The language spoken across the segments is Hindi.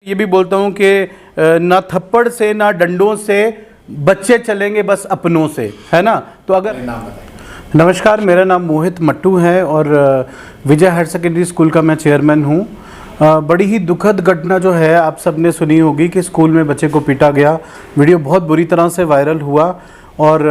ये भी बोलता हूँ कि ना थप्पड़ से ना डंडों से बच्चे चलेंगे, बस अपनों से, है ना। तो अगर नाम बताएं। नमस्कार, मेरा नाम मोहित मट्टू है और विजय हायर सेकेंडरी स्कूल का मैं चेयरमैन हूँ। बड़ी ही दुखद घटना जो है आप सब ने सुनी होगी कि स्कूल में बच्चे को पीटा गया। वीडियो बहुत बुरी तरह से वायरल हुआ और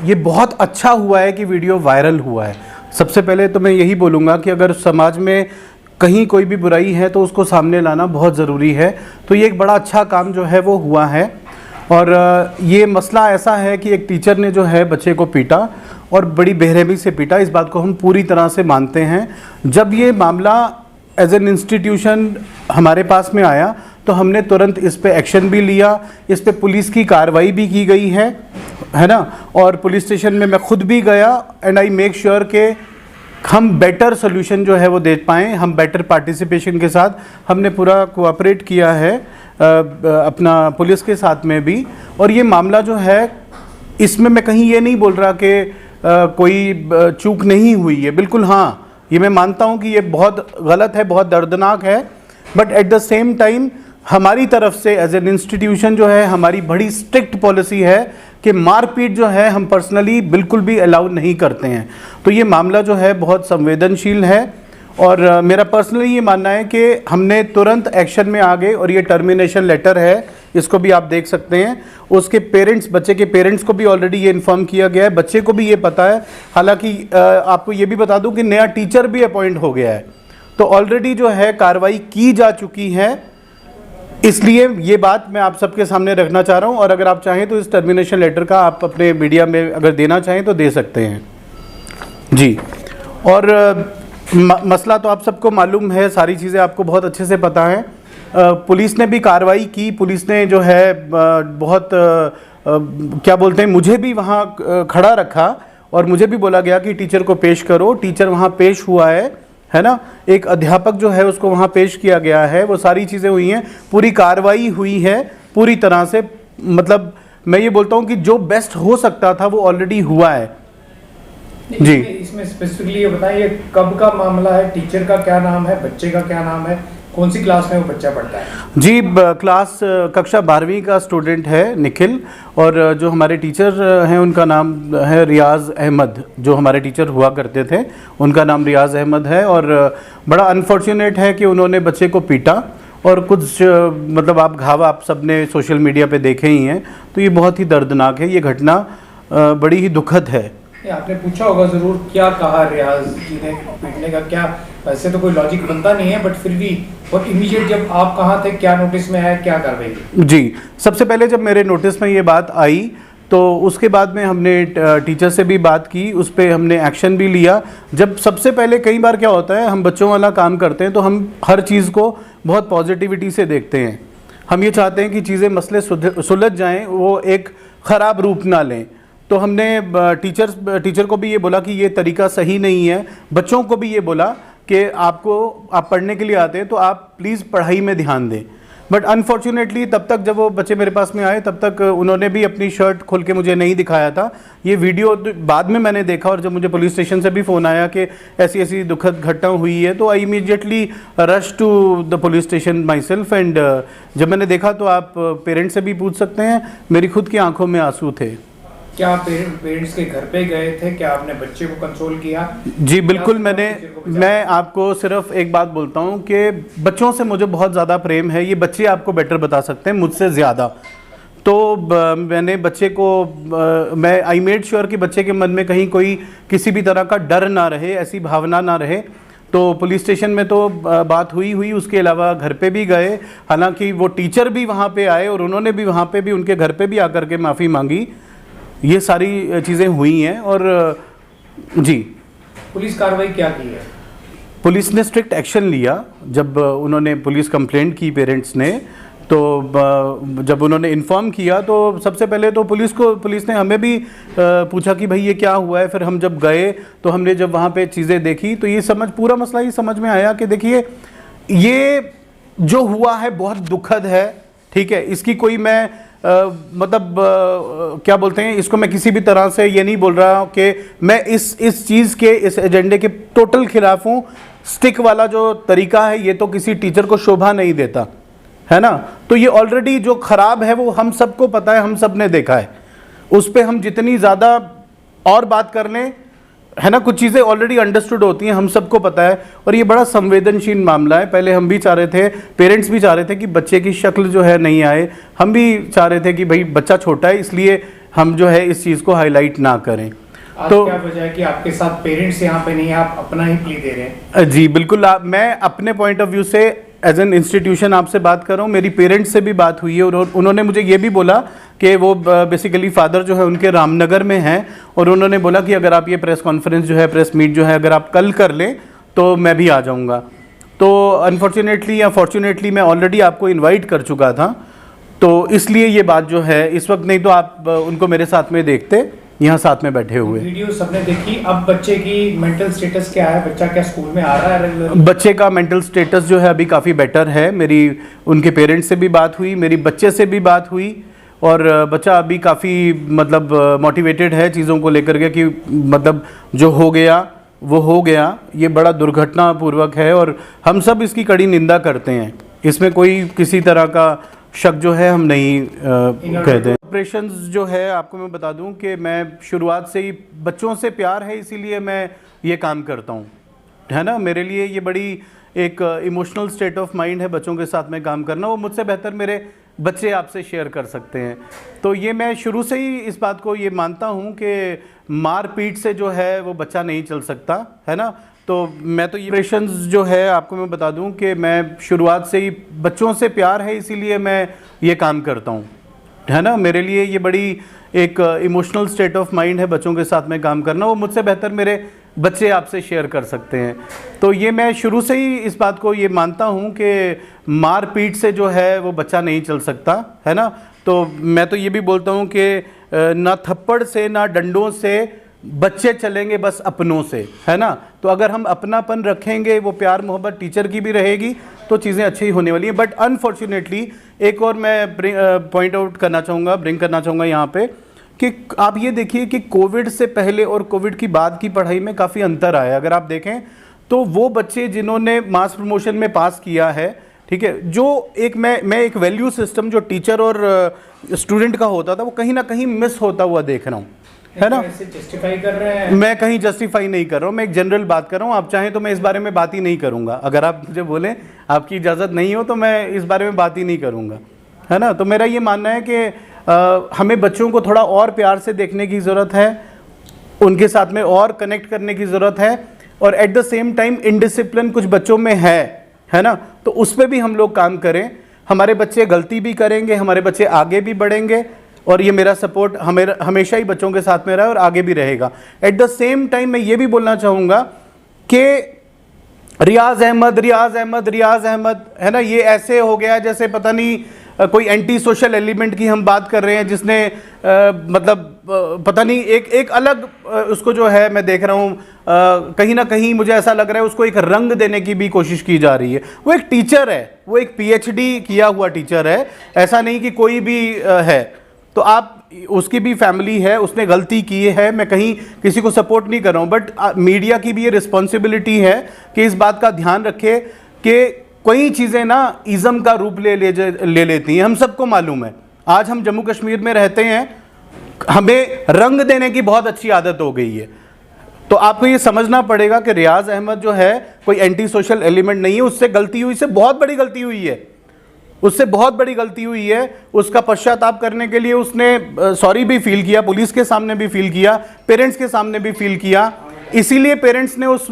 ये बहुत अच्छा हुआ है कि वीडियो वायरल हुआ है। सबसे पहले तो मैं यही बोलूँगा कि अगर समाज में कहीं कोई भी बुराई है तो उसको सामने लाना बहुत ज़रूरी है। तो ये एक बड़ा अच्छा काम जो है वो हुआ है। और ये मसला ऐसा है कि एक टीचर ने जो है बच्चे को पीटा और बड़ी बेरहमी से पीटा, इस बात को हम पूरी तरह से मानते हैं। जब ये मामला एज एन इंस्टीट्यूशन हमारे पास में आया तो हमने तुरंत इस पे एक्शन भी लिया, इस पे पुलिस की कार्रवाई भी की गई है ना। और पुलिस स्टेशन में मैं खुद भी गया एंड आई मेक श्योर के हम बेटर सोल्यूशन जो है वो दे पाएँ। हम बेटर पार्टिसिपेशन के साथ हमने पूरा कोऑपरेट किया है अपना पुलिस के साथ में भी। और ये मामला जो है इसमें मैं कहीं ये नहीं बोल रहा कि कोई चूक नहीं हुई है, बिल्कुल हाँ, ये मैं मानता हूँ कि ये बहुत गलत है, बहुत दर्दनाक है। But at the same time हमारी तरफ से एज एन इंस्टीट्यूशन जो है हमारी बड़ी स्ट्रिक्ट पॉलिसी है कि मारपीट जो है हम पर्सनली बिल्कुल भी अलाउ नहीं करते हैं। तो ये मामला जो है बहुत संवेदनशील है और मेरा पर्सनली ये मानना है कि हमने तुरंत एक्शन में आ गए और ये टर्मिनेशन लेटर है, इसको भी आप देख सकते हैं। उसके पेरेंट्स, बच्चे के पेरेंट्स को भी ऑलरेडी ये इन्फॉर्म किया गया है, बच्चे को भी ये पता है। हालांकि आपको ये भी बता दूं कि नया टीचर भी अपॉइंट हो गया है, तो ऑलरेडी जो है कार्रवाई की जा चुकी है। इसलिए ये बात मैं आप सबके सामने रखना चाह रहा हूँ। और अगर आप चाहें तो इस टर्मिनेशन लेटर का आप अपने मीडिया में अगर देना चाहें तो दे सकते हैं जी। और मसला तो आप सबको मालूम है, सारी चीज़ें आपको बहुत अच्छे से पता है। पुलिस ने भी कार्रवाई की, पुलिस ने जो है बहुत क्या बोलते हैं, मुझे भी वहाँ खड़ा रखा और मुझे भी बोला गया कि टीचर को पेश करो। टीचर वहाँ पेश हुआ है ना। एक अध्यापक जो है उसको वहाँ पेश किया गया है, वो सारी चीज़ें हुई हैं, पूरी कार्रवाई हुई है पूरी तरह से। मतलब मैं ये बोलता हूँ कि जो बेस्ट हो सकता था वो ऑलरेडी हुआ है जी। इसमें स्पेसिफिकली ये बताइए कब का मामला है, टीचर का क्या नाम है, बच्चे का क्या नाम है, कौन सी क्लास में वो बच्चा पढ़ता है? जी, क्लास कक्षा 12वीं का स्टूडेंट है निखिल। और जो हमारे टीचर हैं उनका नाम है रियाज़ अहमद, जो हमारे टीचर हुआ करते थे उनका नाम रियाज़ अहमद है। और बड़ा अनफॉर्चुनेट है कि उन्होंने बच्चे को पीटा और कुछ मतलब आप घाव आप सब ने सोशल मीडिया पे देखे ही हैं। तो ये बहुत ही दर्दनाक है, ये घटना बड़ी ही दुखद है। आपने पूछा होगा ज़रूर क्या कहा रियाज जी ने पीटने का, क्या वैसे तो कोई लॉजिक बनता नहीं है, बट फिर भी और इमीडिएट जब आप कहाँ थे, क्या नोटिस में है, क्या कार्रवाई की? जी, सबसे पहले जब मेरे नोटिस में ये बात आई तो उसके बाद में हमने टीचर से भी बात की, उस पर हमने एक्शन भी लिया। जब सबसे पहले कई बार क्या होता है, हम बच्चों वाला काम करते हैं तो हम हर चीज़ को बहुत पॉजिटिविटी से देखते हैं। हम ये चाहते हैं कि चीज़ें मसले सुलझ जाएँ, वो एक ख़राब रूप ना लें। तो हमने टीचर को भी ये बोला कि ये तरीका सही नहीं है। बच्चों को भी ये बोला कि आप पढ़ने के लिए आते हैं तो आप प्लीज़ पढ़ाई में ध्यान दें। बट अनफॉर्चुनेटली तब तक जब वो बच्चे मेरे पास में आए तब तक उन्होंने भी अपनी शर्ट खोल के मुझे नहीं दिखाया था। ये वीडियो बाद में मैंने देखा और जब मुझे पुलिस स्टेशन से भी फ़ोन आया कि ऐसी ऐसी दुखद घटना हुई है तो I immediately rush to the police station myself. And जब मैंने देखा तो आप पेरेंट्स से भी पूछ सकते हैं, मेरी खुद की आंखों में आंसू थे। क्या पेरेंट्स के घर पे गए थे, क्या आपने बच्चे को कंसोल किया? जी बिल्कुल, मैं आपको सिर्फ एक बात बोलता हूँ कि बच्चों से मुझे बहुत ज़्यादा प्रेम है। ये बच्चे आपको बेटर बता सकते हैं मुझसे ज़्यादा। तो मैंने बच्चे को मैं आई मेड श्योर कि बच्चे के मन में कहीं कोई किसी भी तरह का डर ना रहे, ऐसी भावना ना रहे। तो पुलिस स्टेशन में तो बात हुई, उसके अलावा घर पे भी गए। हालांकि वो टीचर भी वहाँ पे आए और उन्होंने भी वहाँ पे भी उनके घर पे भी आकर के माफ़ी मांगी। ये सारी चीज़ें हुई हैं। और जी, पुलिस कार्रवाई क्या की है? पुलिस ने स्ट्रिक्ट एक्शन लिया। जब उन्होंने पुलिस कंप्लेंट की पेरेंट्स ने, तो जब उन्होंने इन्फॉर्म किया तो सबसे पहले तो पुलिस ने हमें भी पूछा कि भाई ये क्या हुआ है। फिर हम जब गए तो हमने जब वहाँ पे चीज़ें देखी तो ये पूरा मसला ये समझ में आया कि देखिए ये जो हुआ है बहुत दुखद है, ठीक है। इसकी कोई मैं क्या बोलते हैं, इसको मैं किसी भी तरह से ये नहीं बोल रहा कि मैं इस चीज़ के, इस एजेंडे के टोटल खिलाफ हूँ। स्टिक वाला जो तरीका है ये तो किसी टीचर को शोभा नहीं देता, है ना। तो ये ऑलरेडी जो खराब है वो हम सबको पता है, हम सब ने देखा है। उस पे हम जितनी ज़्यादा और बात कर लें, है ना, कुछ चीज़ें ऑलरेडी अंडरस्टूड होती हैं, हम सबको पता है। और ये बड़ा संवेदनशील मामला है। पहले हम भी चाह रहे थे, पेरेंट्स भी चाह रहे थे कि बच्चे की शक्ल जो है नहीं आए, हम भी चाह रहे थे कि भाई बच्चा छोटा है, इसलिए हम जो है इस चीज़ को हाईलाइट ना करें। आज तो क्या वजह है कि आपके साथ पेरेंट्स यहाँ पे नहीं है, आप अपना ही प्ली दे रहे हैं? जी बिल्कुल, मैं अपने पॉइंट ऑफ व्यू से एज एन इंस्टीट्यूशन आपसे बात कर रहा हूँ। मेरी पेरेंट्स से भी बात हुई है और उन्होंने मुझे ये भी बोला कि वो बेसिकली फादर जो है उनके रामनगर में हैं, और उन्होंने बोला कि अगर आप ये प्रेस कॉन्फ्रेंस जो है, प्रेस मीट जो है, अगर आप कल कर लें तो मैं भी आ जाऊँगा। तो अनफॉर्चुनेटली या फॉर्चुनेटली मैं ऑलरेडी आपको इन्वाइट कर चुका था, तो इसलिए ये बात जो है इस वक्त, नहीं तो आप उनको मेरे साथ में देखते यहाँ साथ में बैठे हुए। वीडियो सबने देखी। अब बच्चे की मेंटल स्टेटस क्या है? बच्चा क्या स्कूल में आ रहा है रेगुलर? बच्चे का मेंटल स्टेटस जो है अभी काफ़ी बेटर है। मेरी उनके पेरेंट्स से भी बात हुई, मेरी बच्चे से भी बात हुई, और बच्चा अभी काफ़ी मतलब मोटिवेटेड है चीज़ों को लेकर के, कि मतलब जो हो गया वो हो गया। ये बड़ा दुर्घटनापूर्वक है और हम सब इसकी कड़ी निंदा करते हैं। इसमें कोई किसी तरह का शक जो है हम नहीं कहते हैं। ऑपरेशंस जो है, आपको मैं बता दूं कि मैं शुरुआत से ही, बच्चों से प्यार है इसीलिए मैं ये काम करता हूं, है ना। मेरे लिए ये बड़ी एक इमोशनल स्टेट ऑफ माइंड है बच्चों के साथ में काम करना। वो मुझसे बेहतर मेरे बच्चे आपसे शेयर कर सकते हैं। तो ये मैं शुरू से ही इस बात को ये मानता हूँ कि मार पीट से जो है वो बच्चा नहीं चल सकता, है ना। तो मैं तो ये ऑपरेशंस जो है, आपको मैं बता दूं कि मैं शुरुआत से ही, बच्चों से प्यार है इसीलिए मैं ये काम करता हूं, है ना। मेरे लिए ये बड़ी एक इमोशनल स्टेट ऑफ माइंड है बच्चों के साथ में काम करना। वो मुझसे बेहतर मेरे बच्चे आपसे शेयर कर सकते हैं। तो ये मैं शुरू से ही इस बात को ये मानता हूं कि मार पीट से जो है वो बच्चा नहीं चल सकता, है ना। तो मैं तो ये भी बोलता हूं कि ना थप्पड़ से ना डंडों से बच्चे चलेंगे, बस अपनों से, है ना। तो अगर हम अपनापन रखेंगे, वो प्यार मोहब्बत टीचर की भी रहेगी, तो चीज़ें अच्छी ही होने वाली हैं। बट अनफॉर्चुनेटली एक और मैं पॉइंट आउट करना चाहूँगा, ब्रिंग करना चाहूँगा यहाँ पे, कि आप ये देखिए कि कोविड से पहले और कोविड की बाद की पढ़ाई में काफ़ी अंतर आया। अगर आप देखें तो वो बच्चे जिन्होंने मास प्रमोशन में पास किया है, ठीक है, जो एक मैं एक वैल्यू सिस्टम जो टीचर और स्टूडेंट का होता था, वो कहीं ना कहीं मिस होता हुआ देख रहा हूँ, है ना। जस्टिफाई कर रहे हैं? मैं कहीं जस्टिफाई नहीं कर रहा हूँ, मैं एक जनरल बात कर रहा हूँ। आप चाहें तो मैं इस बारे में बात ही नहीं करूँगा। अगर आप मुझे बोलें, आपकी इजाज़त नहीं हो, तो मैं इस बारे में बात ही नहीं करूँगा, है ना। तो मेरा ये मानना है कि हमें बच्चों को थोड़ा और प्यार से देखने की ज़रूरत है, उनके साथ में और कनेक्ट करने की ज़रूरत है, और at the same time indiscipline कुछ बच्चों में है ना। तो उस पर भी हम लोग काम करें। हमारे बच्चे गलती भी करेंगे, हमारे बच्चे आगे भी बढ़ेंगे, और ये मेरा सपोर्ट हमेशा ही बच्चों के साथ में रहा है और आगे भी रहेगा। एट द सेम टाइम मैं ये भी बोलना चाहूँगा कि रियाज अहमद, है ना, ये ऐसे हो गया जैसे पता नहीं कोई एंटी सोशल एलिमेंट की हम बात कर रहे हैं, जिसने मतलब पता नहीं एक अलग उसको जो है मैं देख रहा हूँ, कहीं ना कहीं मुझे ऐसा लग रहा है उसको एक रंग देने की भी कोशिश की जा रही है। वो एक टीचर है, वो एक PhD किया हुआ टीचर है, ऐसा नहीं कि कोई भी है। तो आप, उसकी भी फैमिली है, उसने गलती की है, मैं कहीं किसी को सपोर्ट नहीं कर रहा हूँ, बट मीडिया की भी ये रिस्पॉन्सिबिलिटी है कि इस बात का ध्यान रखे कि कई चीज़ें ना इज़म का रूप ले लेती हैं। हम सबको मालूम है, आज हम जम्मू कश्मीर में रहते हैं, हमें रंग देने की बहुत अच्छी आदत हो गई है। तो आपको ये समझना पड़ेगा कि रियाज अहमद जो है कोई एंटी सोशल एलिमेंट नहीं है, उससे गलती हुई, से बहुत बड़ी गलती हुई है, उससे बहुत बड़ी गलती हुई है। उसका पश्चाताप करने के लिए उसने सॉरी भी फील किया, पुलिस के सामने भी फील किया, पेरेंट्स के सामने भी फील किया। इसीलिए पेरेंट्स ने उस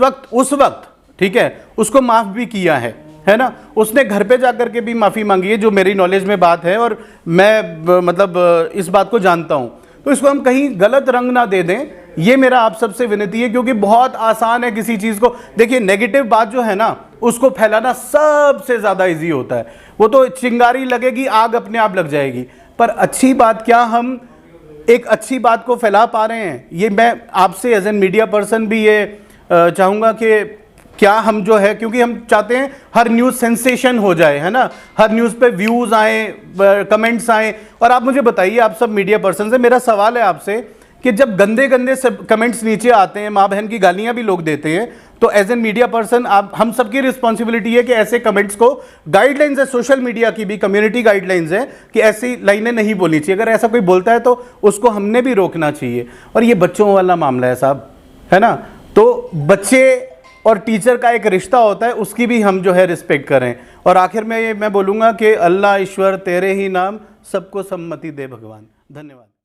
वक्त ठीक है उसको माफ़ भी किया है ना। उसने घर पे जाकर के भी माफ़ी मांगी है, जो मेरी नॉलेज में बात है, और मैं मतलब इस बात को जानता हूँ। तो इसको हम कहीं गलत रंग ना दे दें, ये मेरा आप सबसे विनती है, क्योंकि बहुत आसान है किसी चीज़ को, देखिए नेगेटिव बात जो है ना उसको फैलाना सबसे ज़्यादा इजी होता है। वो तो चिंगारी लगेगी, आग अपने आप लग जाएगी, पर अच्छी बात, क्या हम एक अच्छी बात को फैला पा रहे हैं? ये मैं आपसे एज एन मीडिया पर्सन भी ये चाहूँगा कि क्या हम जो है, क्योंकि हम चाहते हैं हर न्यूज़ सेंसेशन हो जाए, है ना, हर न्यूज़ पे व्यूज़ आए, कमेंट्स आए। और आप मुझे बताइए, आप सब मीडिया पर्सन से मेरा सवाल है आपसे कि जब गंदे गंदे सब कमेंट्स नीचे आते हैं, माँ बहन की गालियां भी लोग देते हैं, तो एज एन मीडिया पर्सन आप हम सबकी रिस्पॉन्सिबिलिटी है कि ऐसे कमेंट्स को, गाइडलाइंस है सोशल मीडिया की भी, कम्युनिटी गाइडलाइंस है कि ऐसी लाइनें नहीं बोलनी चाहिए। अगर ऐसा कोई बोलता है तो उसको हमने भी रोकना चाहिए। और ये बच्चों वाला मामला है साहब, है ना, तो बच्चे और टीचर का एक रिश्ता होता है, उसकी भी हम जो है रिस्पेक्ट करें। और आखिर में ये मैं बोलूँगा कि अल्लाह ईश्वर तेरे ही नाम, सबको सम्मति दे भगवान। धन्यवाद।